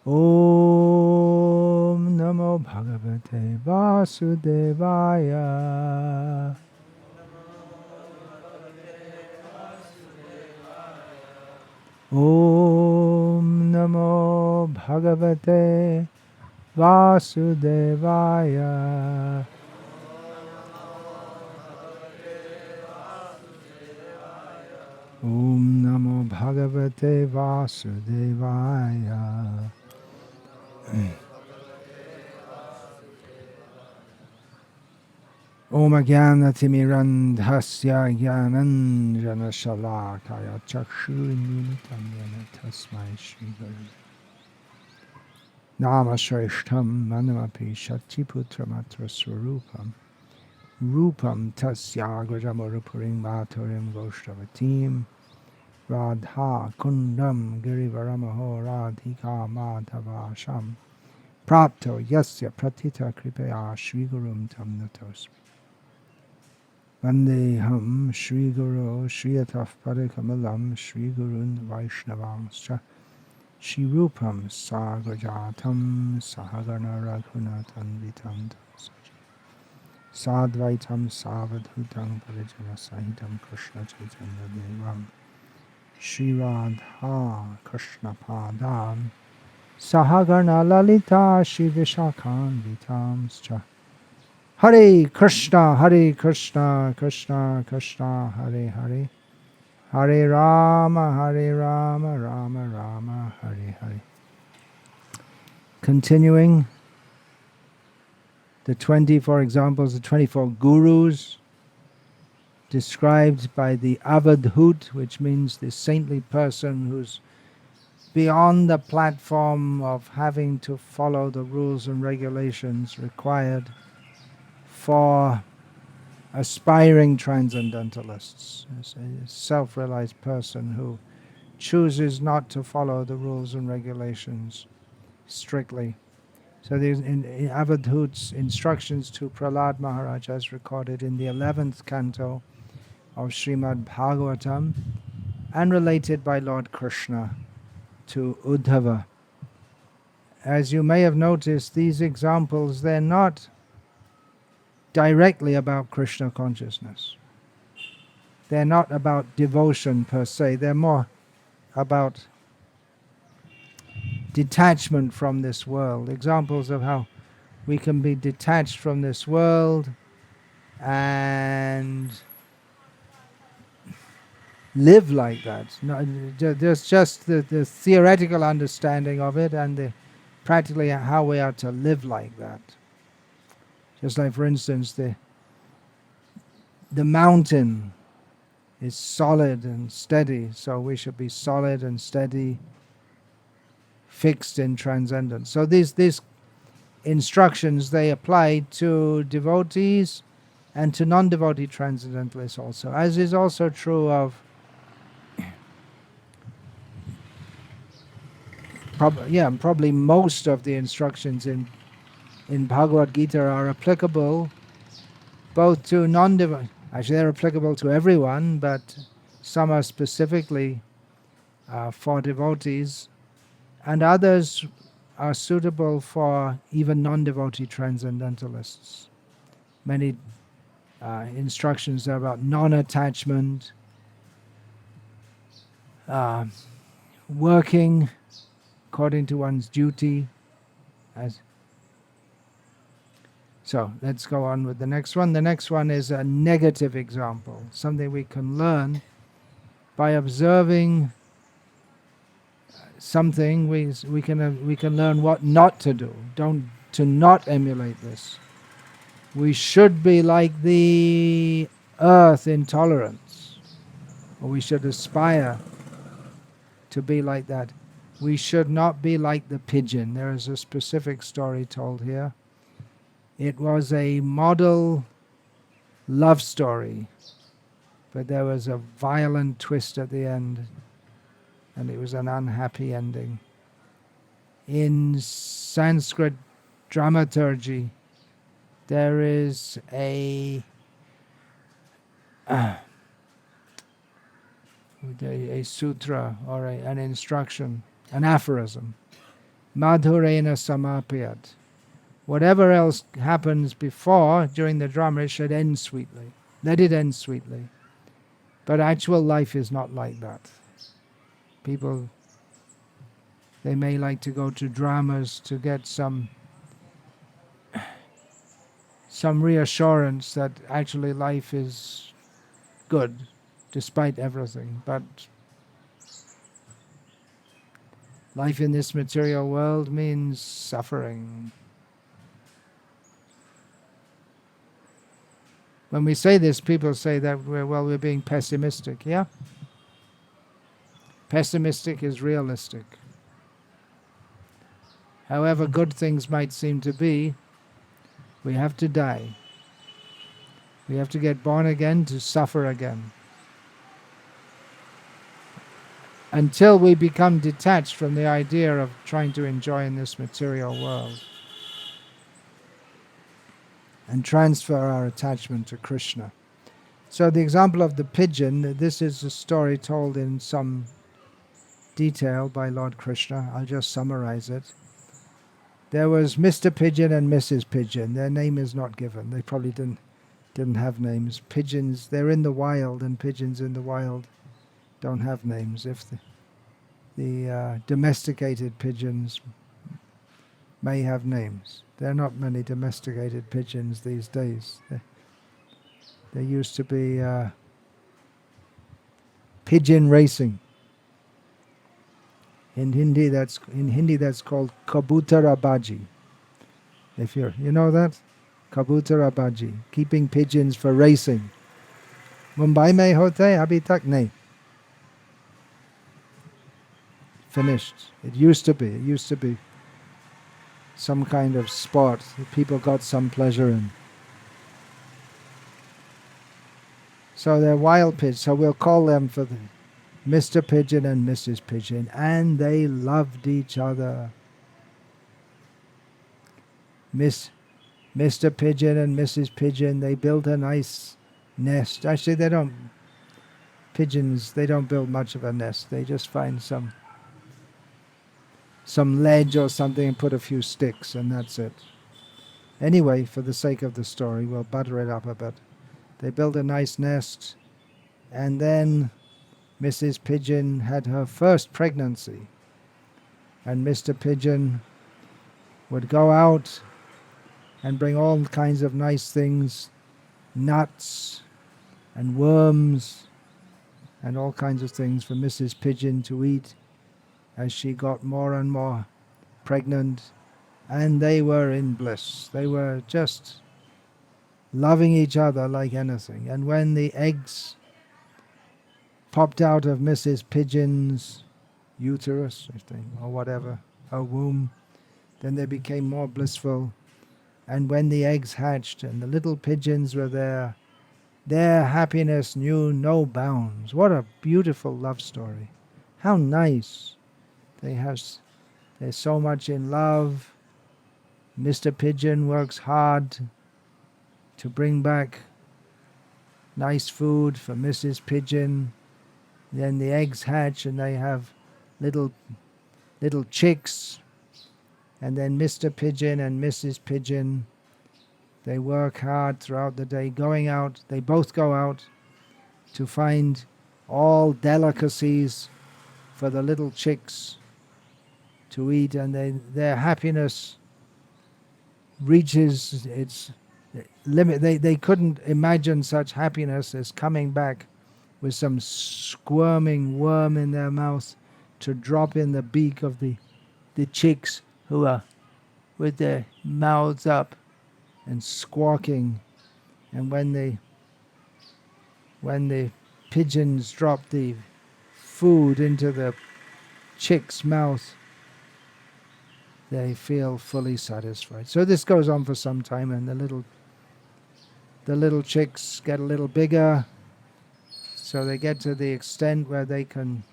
Om Namo Bhagavate Vasudevaya. Om Namo Bhagavate Vasudevaya. Om Namo Bhagavate Vasudevaya. Om Jnanatirmirandhasya Jnananjana Shalakaya Chakshurmilitam Yena Tasmai Shri Guru Namashreshtham Manamapi Shaktiputra Swarupam Rupam Tasya Grajamurupurim Bhaturim Goshtavatim Radha Kundam Girivaramaho Radhika Madhavasham Prapto Yasya Pratita Kripaya Shri Gurum Tam Natosmi Vandeham Shri Guru Shri Ataf Padakamalam Shri Gurun Vaishnavanscha Shri Rupam Sagrajatam Sahagana Raghunathan Vitam Sadvaitam Savadhutam Parijana Sahitam Krishna Chaitanya Devam Shri Radha Krishna Padam Sahagana Lalita Shri Vishakhan Vitamscha Hare Krishna, Krishna Krishna, Hare Hare, Hare Rama, Rama Rama, Hare Hare. Continuing the 24 examples, the 24 gurus described by the avadhut, which means the saintly person who's beyond the platform of having to follow the rules and regulations required for aspiring transcendentalists, a self-realized person who chooses not to follow the rules and regulations strictly. So there's in Avadhut's instructions to Prahlad Maharaj as recorded in the 11th canto of Srimad Bhagavatam and related by Lord Krishna to Uddhava. As you may have noticed, these examples, they're not directly about Krishna consciousness. They're not about devotion per se. They're more about detachment from this world. Examples of how we can be detached from this world and live like that. No, there's just the theoretical understanding of it and practically how we are to live like that. Just like, for instance, the mountain is solid and steady, so we should be solid and steady, fixed in transcendence. So these instructions, they apply to devotees and to non-devotee transcendentalists also, as is also true of probably most of the instructions in Bhagavad Gita are applicable both to non-devotee. Actually, they're applicable to everyone, but some are specifically for devotees, and others are suitable for even non-devotee transcendentalists. Many instructions are about non-attachment, working according to one's duty. So let's go on with the next one. The next one is a negative example, something we can learn by observing something. We can learn what not to do. To not emulate this. We should be like the earth in tolerance, or we should aspire to be like that. We should not be like the pigeon. There is a specific story told here. It was a model love story, but there was a violent twist at the end, and it was an unhappy ending. In Sanskrit dramaturgy, there is a sutra or an instruction, an aphorism, madhurena samapyat. Whatever else happens before, during the drama, it should end sweetly. Let it end sweetly. But actual life is not like that. People, they may like to go to dramas to get some reassurance that actually life is good despite everything. But life in this material world means suffering. When we say this, people say that we're being pessimistic. Yeah? Pessimistic is realistic. However good things might seem to be, we have to die. We have to get born again to suffer again. Until we become detached from the idea of trying to enjoy in this material world and transfer our attachment to Krishna. So the example of the pigeon, this is a story told in some detail by Lord Krishna. I'll just summarize it. There was Mr. Pigeon and Mrs. Pigeon. Their name is not given. They probably didn't have names. Pigeons, they're in the wild, and pigeons in the wild don't have names. If the domesticated pigeons may have names. There are not many domesticated pigeons these days. There used to be pigeon racing. In Hindi, that's called kabutarabaji. If you know that, kabutarabaji, keeping pigeons for racing. Mumbai mein hote abhi tak nahi. Finished. It used to be some kind of sport that people got some pleasure in. So they're wild pigeons. So we'll call them for the Mr. Pigeon and Mrs. Pigeon, and they loved each other. Mr. Pigeon and Mrs. Pigeon, they built a nice nest. Actually, pigeons, they don't build much of a nest. They just find some ledge or something and put a few sticks, and that's it. Anyway, for the sake of the story, we'll butter it up a bit. They built a nice nest, and then Mrs. Pigeon had her first pregnancy, and Mr. Pigeon would go out and bring all kinds of nice things, nuts and worms and all kinds of things for Mrs. Pigeon to eat as she got more and more pregnant, and they were in bliss. They were just loving each other like anything. And when the eggs popped out of Mrs. Pigeon's uterus, I think, or whatever, her womb, then they became more blissful. And when the eggs hatched and the little pigeons were there, their happiness knew no bounds. What a beautiful love story. How nice. They're so much in love. Mr. Pigeon works hard to bring back nice food for Mrs. Pigeon. Then the eggs hatch and they have little chicks. And then Mr. Pigeon and Mrs. Pigeon, they work hard throughout the day, going out. They both go out to find all delicacies for the little chicks to eat, and their happiness reaches its limit. They couldn't imagine such happiness as coming back with some squirming worm in their mouth to drop in the beak of the chicks who are with their mouths up and squawking. And when the pigeons drop the food into the chick's mouth, they feel fully satisfied. So this goes on for some time, and the little chicks get a little bigger, so they get to the extent where they can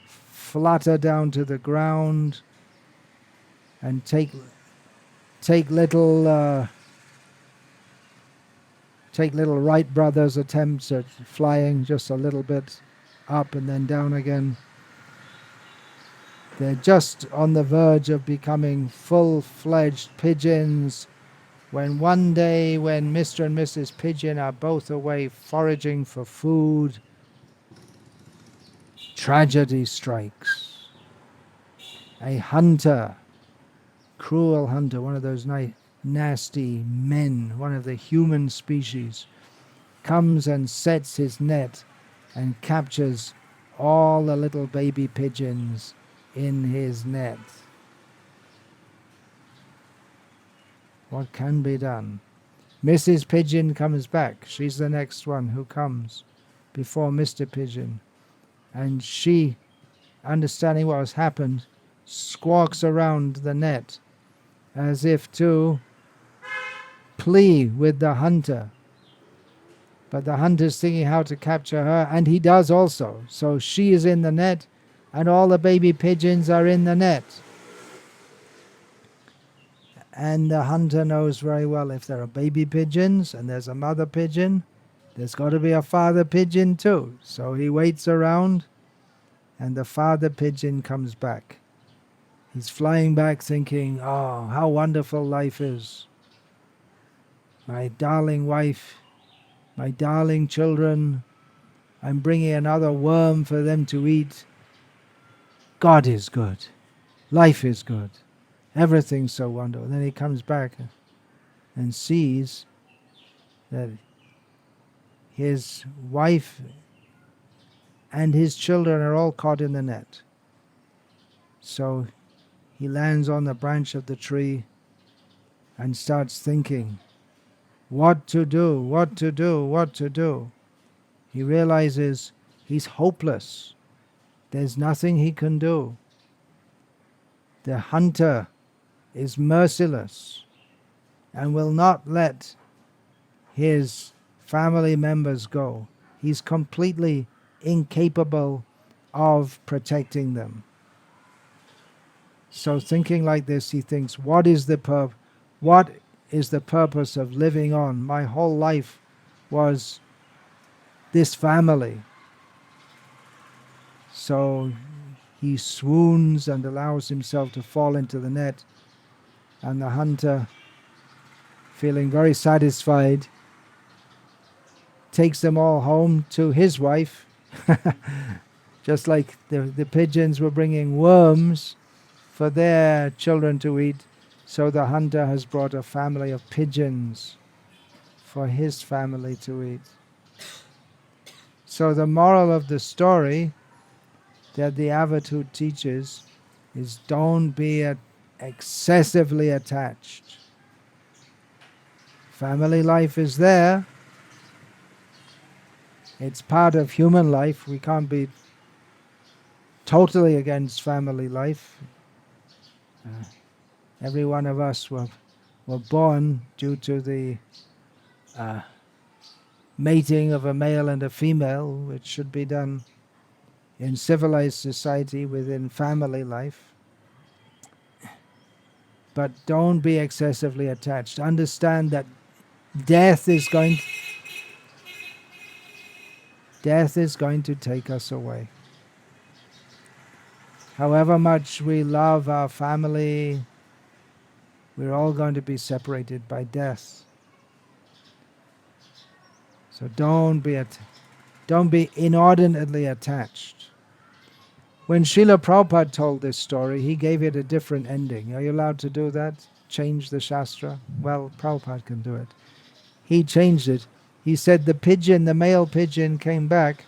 flutter down to the ground and take little Wright brothers attempts at flying just a little bit up and then down again. They're just on the verge of becoming full-fledged pigeons when one day, when Mr. and Mrs. Pigeon are both away foraging for food, tragedy strikes. A hunter, cruel hunter, one of those nasty men, one of the human species, comes and sets his net and captures all the little baby pigeons in his net. What can be done? Mrs. Pigeon comes back. She's the next one who comes before Mr. Pigeon. And she, understanding what has happened, squawks around the net as if to plea with the hunter. But the hunter's thinking how to capture her, and he does also. So she is in the net, and all the baby pigeons are in the net. And the hunter knows very well if there are baby pigeons and there's a mother pigeon, there's got to be a father pigeon too. So he waits around, and the father pigeon comes back. He's flying back thinking, oh, how wonderful life is. My darling wife, my darling children, I'm bringing another worm for them to eat. God is good. Life is good. Everything's so wonderful. Then he comes back and sees that his wife and his children are all caught in the net. So he lands on the branch of the tree and starts thinking, what to do, what to do, what to do. He realizes he's hopeless. There's nothing he can do. The hunter is merciless and will not let his family members go. He's completely incapable of protecting them. So thinking like this, he thinks, what is the purpose of living on? My whole life was this family. So he swoons and allows himself to fall into the net, and the hunter, feeling very satisfied, takes them all home to his wife. Just like the pigeons were bringing worms for their children to eat, so the hunter has brought a family of pigeons for his family to eat. So the moral of the story that the Avathoot teaches is, don't be excessively attached. Family life is there. It's part of human life. We can't be totally against family life. Every one of us were born due to the mating of a male and a female, which should be done in civilized society within family life. But don't be excessively attached. Understand that death is going to take us away. However much we love our family, we're all going to be separated by death. So don't be inordinately attached. When Srila Prabhupada told this story, he gave it a different ending. Are you allowed to do that? Change the Shastra? Well, Prabhupada can do it. He changed it. He said the male pigeon came back.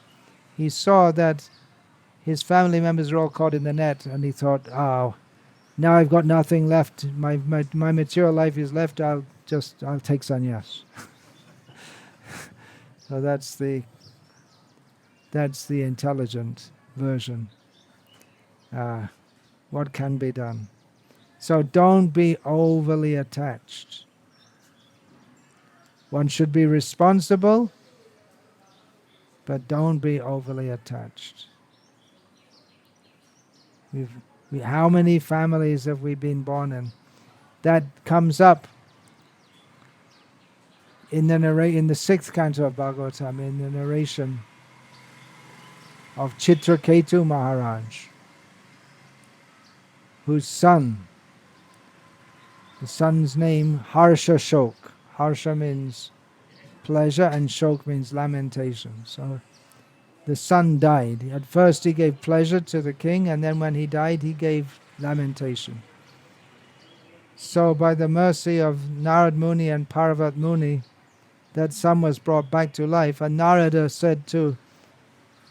He saw that his family members were all caught in the net, and he thought, oh, now I've got nothing left. My material life is left. I'll take sannyas. So that's the intelligent version. What can be done? So don't be overly attached. One should be responsible, but don't be overly attached. How many families have we been born in? That comes up in the 6th canto of Bhagavatam, in the narration of Chitraketu Maharaj. whose son, the son's name, Harsha Shok. Harsha means pleasure and Shok means lamentation. So the son died. At first he gave pleasure to the king, and then when he died he gave lamentation. So by the mercy of Narad Muni and Parvat Muni, that son was brought back to life, and Narada said to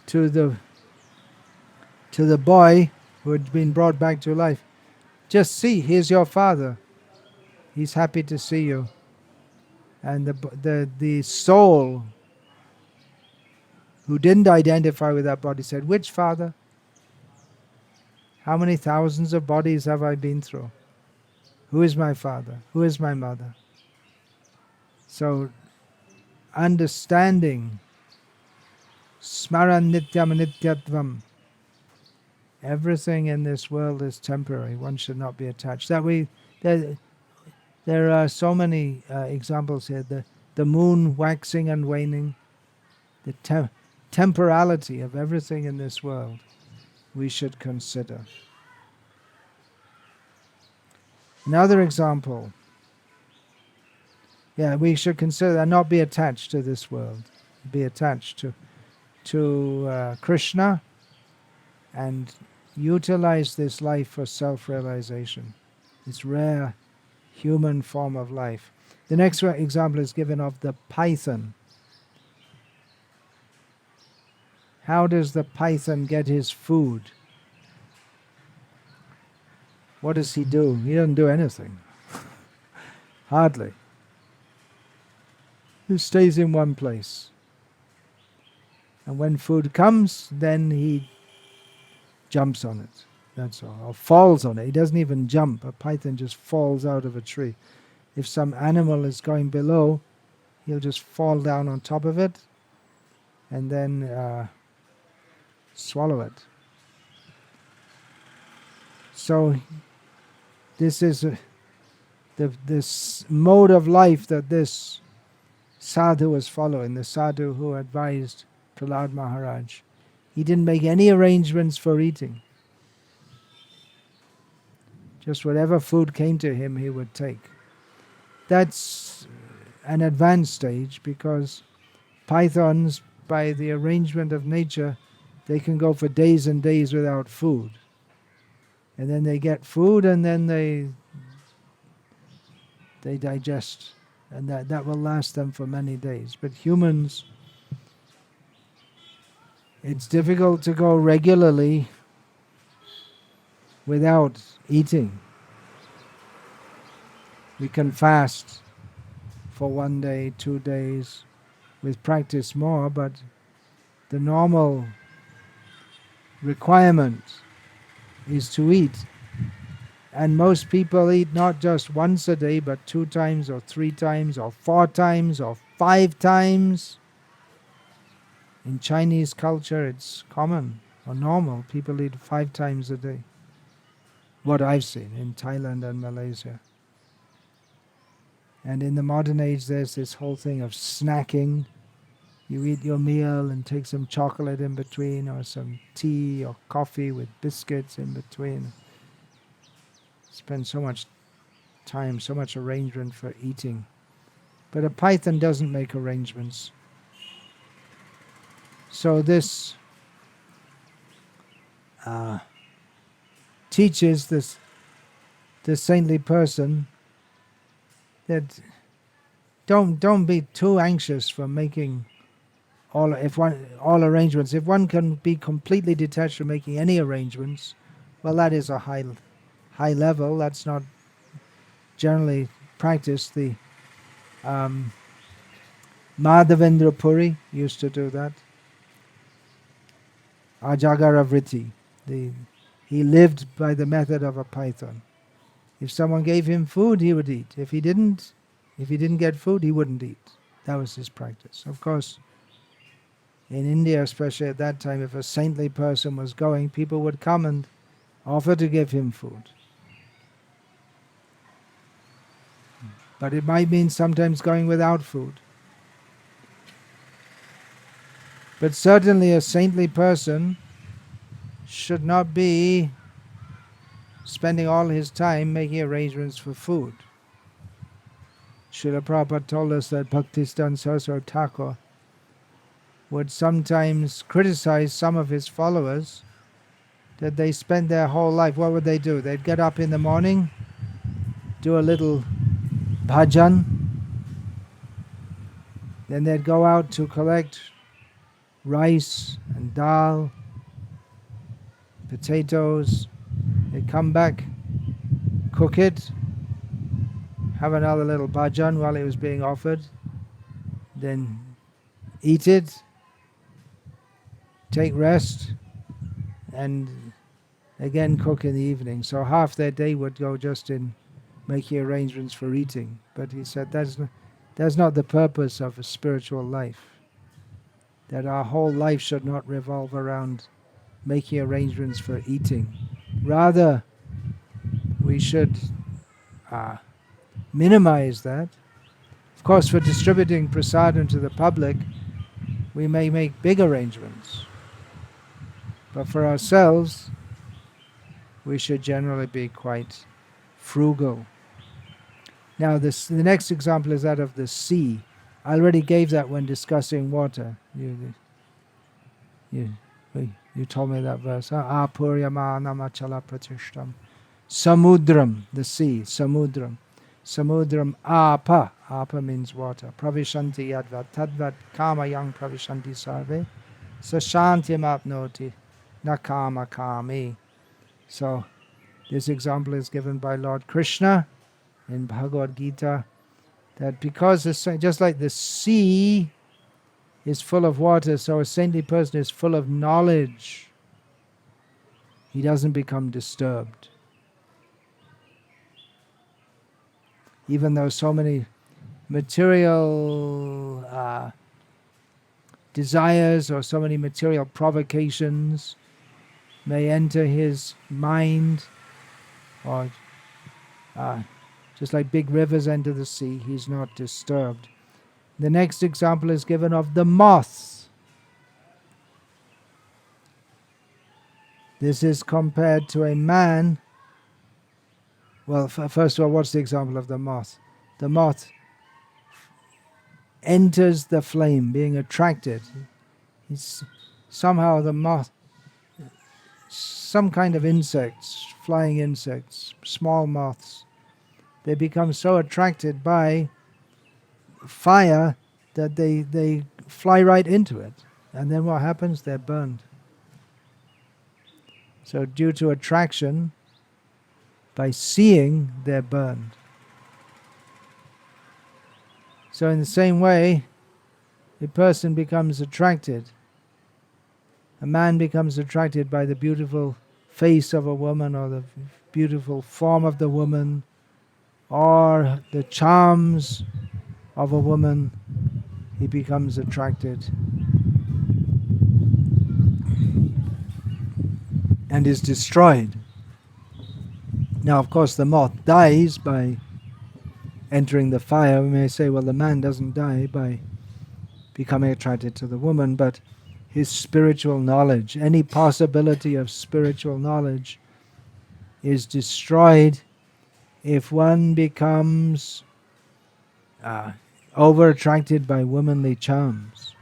the boy who had been brought back to life, just see, here's your father. He's happy to see you. And the soul who didn't identify with that body said, which father? How many thousands of bodies have I been through? Who is my father? Who is my mother? So understanding smaran nityam nityatvam, everything in this world is temporary. One should not be attached. There are so many examples here. The moon waxing and waning, the temporality of everything in this world we should consider. Another example. Yeah, we should consider and not be attached to this world. Be attached to Krishna and utilize this life for self-realization. This rare human form of life. The next example is given of the python. How does the python get his food? What does he do? He doesn't do anything. Hardly. He stays in one place. And when food comes, then he jumps on it. That's all. Or falls on it. He doesn't even jump. A python just falls out of a tree. If some animal is going below, he'll just fall down on top of it and then swallow it. So this is this mode of life that this sadhu was following, the sadhu who advised Prahlad Maharaj. He didn't make any arrangements for eating. Just whatever food came to him, he would take. That's an advanced stage, because pythons, by the arrangement of nature, they can go for days and days without food. And then they get food, and then they digest. And that will last them for many days. But humans, it's difficult to go regularly without eating. We can fast for 1 day, 2 days, with practice more, but the normal requirement is to eat. And most people eat not just once a day, but 2 times or 3 times or 4 times or 5 times. In Chinese culture, it's common or normal. People eat 5 times a day. What I've seen in Thailand and Malaysia. And in the modern age, there's this whole thing of snacking. You eat your meal and take some chocolate in between, or some tea or coffee with biscuits in between. Spend so much time, so much arrangement for eating. But a python doesn't make arrangements. So this teaches this saintly person that don't be too anxious for making all arrangements. If one can be completely detached from making any arrangements, well, that is a high level. That's not generally practiced. The Madhavendra Puri used to do that. Ajagara Vritti. He lived by the method of a python. If someone gave him food, he would eat. If he didn't get food, he wouldn't eat. That was his practice. Of course, in India, especially at that time, if a saintly person was going, people would come and offer to give him food. But it might mean sometimes going without food. But certainly a saintly person should not be spending all his time making arrangements for food. Srila Prabhupada told us that Bhaktistan Saraswati Thakur would sometimes criticize some of his followers that they spend their whole life, what would they do? They'd get up in the morning, do a little bhajan, then they'd go out to collect rice and dal, potatoes, they'd come back, cook it, have another little bhajan while it was being offered, then eat it, take rest, and again cook in the evening. So half their day would go just in making arrangements for eating. But he said that's not the purpose of a spiritual life. That our whole life should not revolve around making arrangements for eating. Rather, we should minimize that. Of course, for distributing prasadam to the public, we may make big arrangements. But for ourselves, we should generally be quite frugal. Now, the next example is that of the sea. I already gave that when discussing water. You told me that verse. Apuryamana pratishtam. Samudram, the sea, samudram. Samudram apa. Apa means water. Pravishanti yadvat tadvat kamayang pravishanti sarve. Sashantyam apnoti nakama kami. So, this example is given by Lord Krishna in Bhagavad Gita, that because just like the sea is full of water, so a saintly person is full of knowledge. He doesn't become disturbed. Even though so many material desires or so many material provocations may enter his mind, or just like big rivers enter the sea, he's not disturbed. The next example is given of the moth. This is compared to a man. Well, first of all, what's the example of the moth? The moth enters the flame, being attracted. Somehow the moth, some kind of insects, flying insects, small moths, they become so attracted by fire that they fly right into it. And then what happens? They're burned. So due to attraction, by seeing, they're burned. So in the same way, a person becomes attracted. A man becomes attracted by the beautiful face of a woman, or the beautiful form of the woman, or the charms of a woman. He becomes attracted and is destroyed. Now, of course, the moth dies by entering the fire. We may say, well, the man doesn't die by becoming attracted to the woman, but his spiritual knowledge, any possibility of spiritual knowledge, is destroyed if one becomes over-attracted by womanly charms,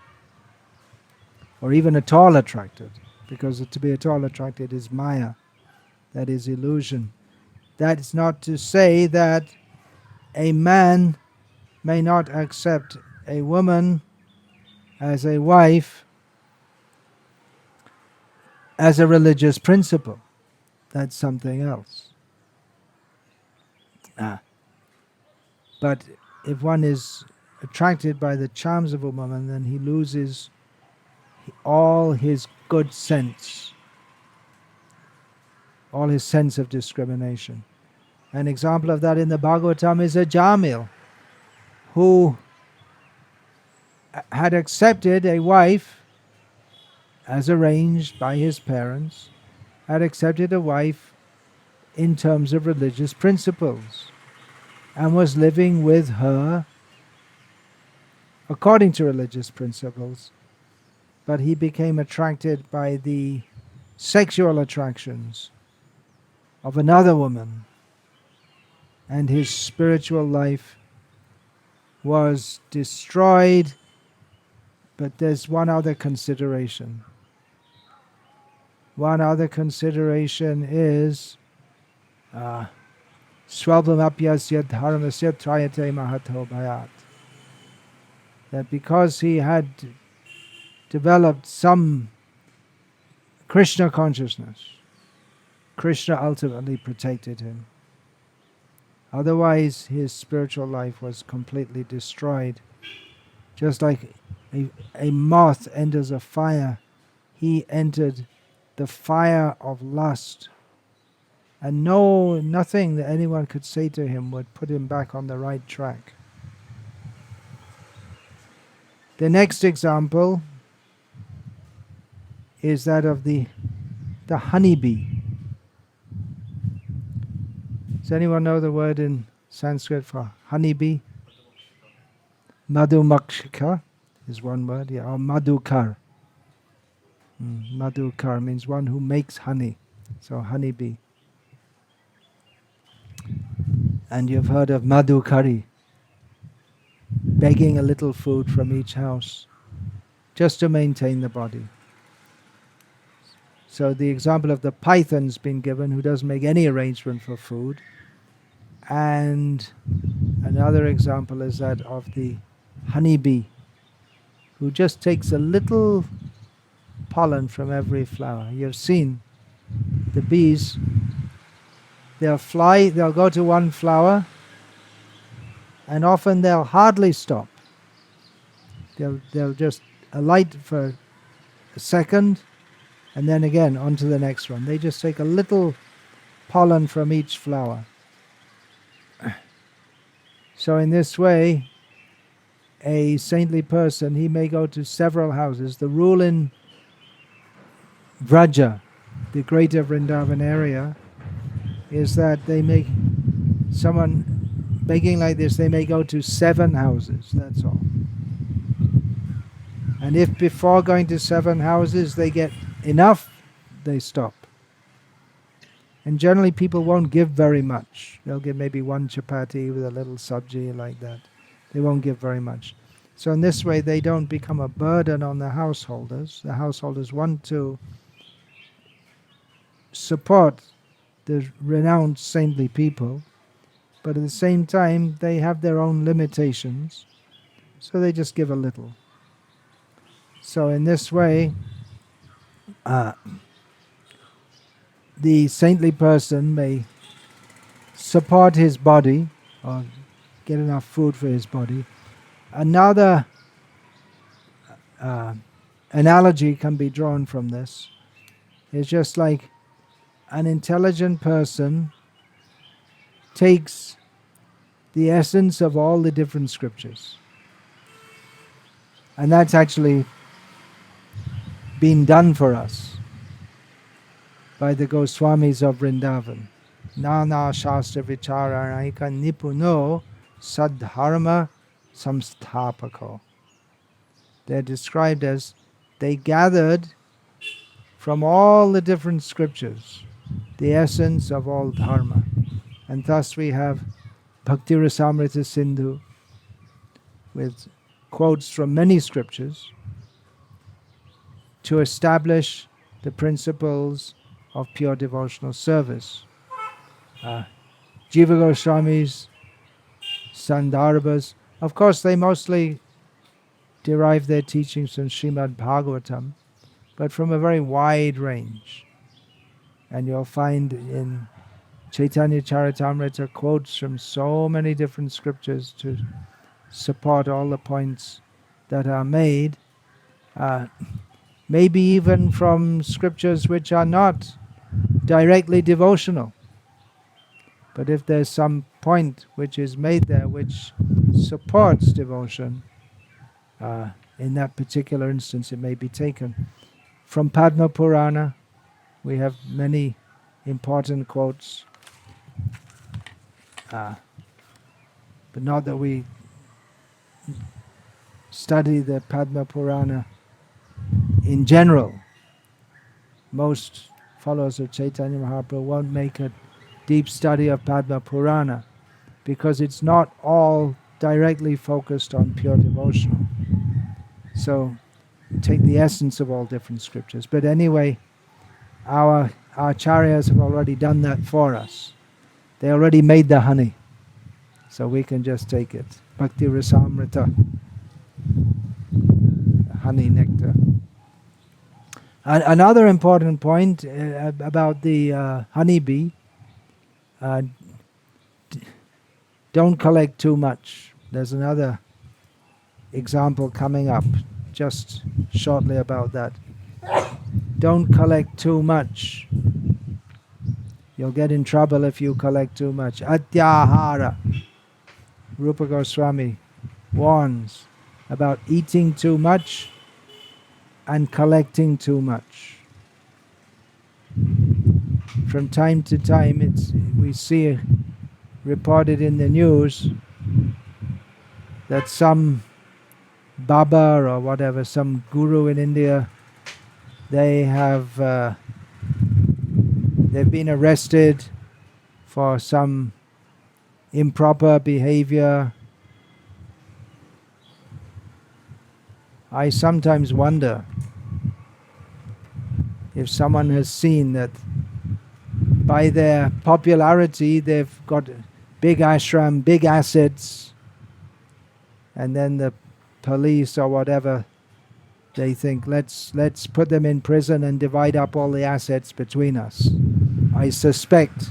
or even at all attracted, because to be at all attracted is maya, that is illusion. That is not to say that a man may not accept a woman as a wife as a religious principle. That's something else. But if one is attracted by the charms of a woman, then he loses all his good sense, all his sense of discrimination. An example of that in the Bhagavatam is a Jamil, who had accepted a wife as arranged by his parents, had accepted a wife in terms of religious principles, and was living with her according to religious principles. But he became attracted by the sexual attractions of another woman, and his spiritual life was destroyed. But there's one other consideration. One other consideration is Swalpamapyasya dharmasya trayate mahato bhayat. That because he had developed some Krishna consciousness, Krishna ultimately protected him. Otherwise, his spiritual life was completely destroyed. Just like a moth enters a fire, he entered the fire of lust. And nothing that anyone could say to him would put him back on the right track. The next example is that of the honeybee. Does anyone know the word in Sanskrit for honeybee? Madhumakshika is one word, or madhukar. Madhukar means one who makes honey, so honeybee. And you've heard of madhukari, begging a little food from each house, just to maintain the body. So the example of the python's been given, who doesn't make any arrangement for food. And another example is that of the honeybee, who just takes a little pollen from every flower. You've seen the bees, they'll go to one flower, and often they'll hardly stop. They'll just alight for a second, and then again on to the next one. They just take a little pollen from each flower. So in this way, a saintly person, he may go to several houses. The rule in Vraja, the greater Vrindavan area, is that someone begging like this, they may go to 7 houses, that's all. And if before going to 7 houses they get enough, they stop. And generally people won't give very much. They'll give maybe 1 chapati with a little sabji like that. They won't give very much. So in this way they don't become a burden on the householders. The householders want to support the renowned saintly people, but at the same time they have their own limitations, so they just give a little. So in this way, the saintly person may support his body or get enough food for his body. Another analogy can be drawn from this. It's just like an intelligent person takes the essence of all the different scriptures. And that's actually been done for us by the Goswamis of Vrindavan. Nana Shastra Vicharanaika Nipuno Sadharma Samsthapako. They're described as they gathered from all the different scriptures the essence of all dharma. And thus we have Bhakti Rasamrita Sindhu with quotes from many scriptures to establish the principles of pure devotional service. Jiva Goswami's Sandarbhas, of course they mostly derive their teachings from Srimad Bhagavatam, but from a very wide range. And you'll find in Chaitanya Charitamrita quotes from so many different scriptures to support all the points that are made. Maybe even from scriptures which are not directly devotional. But if there's some point which is made there which supports devotion, in that particular instance it may be taken. From Padma Purana, we have many important quotes. But not that we study the Padma Purana in general. Most followers of Chaitanya Mahaprabhu won't make a deep study of Padma Purana, because it's not all directly focused on pure devotional. So take the essence of all different scriptures. But anyway, our acharyas have already done that for us. They already made the honey, so we can just take it. Bhakti Rasamrita, honey nectar. Another important point about the honeybee, don't collect too much. There's another example coming up just shortly about that. Don't collect too much. You'll get in trouble if you collect too much. Atyahara. Rupa Goswami warns about eating too much and collecting too much. From time to time, we see reported in the news that some Baba or whatever, some guru in India, they've been arrested for some improper behavior. I sometimes wonder if someone has seen that by their popularity they've got big ashram, big assets, and then the police or whatever, they think, let's put them in prison and divide up all the assets between us. I suspect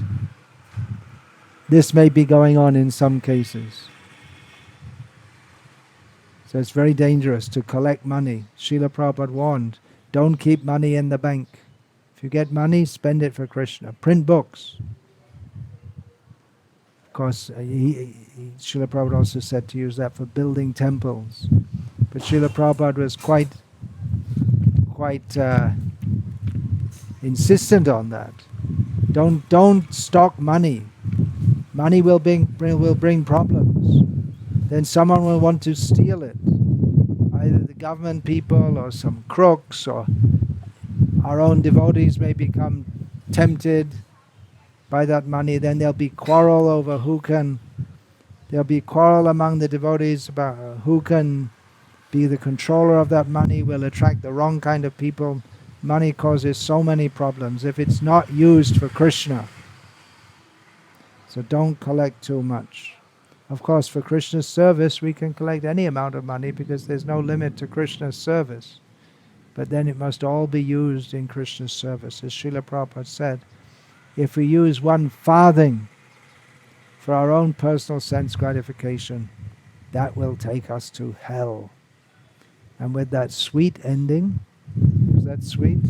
this may be going on in some cases. So it's very dangerous to collect money. Srila Prabhupada warned, don't keep money in the bank. If you get money, spend it for Krishna. Print books. Of course, Srila Prabhupada also said to use that for building temples. But Srila Prabhupada was quite insistent on that. Don't stock money. Money will bring problems. Then someone will want to steal it. Either the government people or some crooks, or our own devotees may become tempted by that money. Then there'll be quarrel over there'll be quarrel among the devotees about who can be the controller of that money, will attract the wrong kind of people. Money causes so many problems if it's not used for Krishna. So don't collect too much. Of course, for Krishna's service, we can collect any amount of money because there's no limit to Krishna's service. But then it must all be used in Krishna's service. As Srila Prabhupada said, if we use 1 farthing for our own personal sense gratification, that will take us to hell. And with that sweet ending, was that sweet?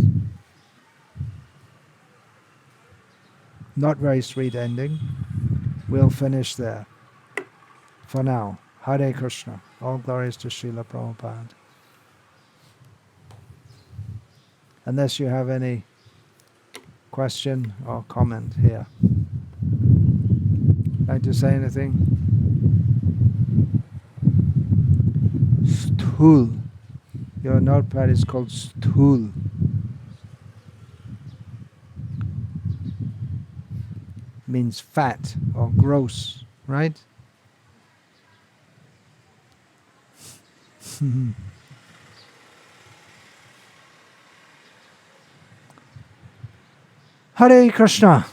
Not very sweet ending. We'll finish there. For now, Hare Krishna. All glories to Srila Prabhupada. Unless you have any question or comment here. Like to say anything? Sthul. Your notepad is called Sthul. Means fat or gross, right? Hare Krishna.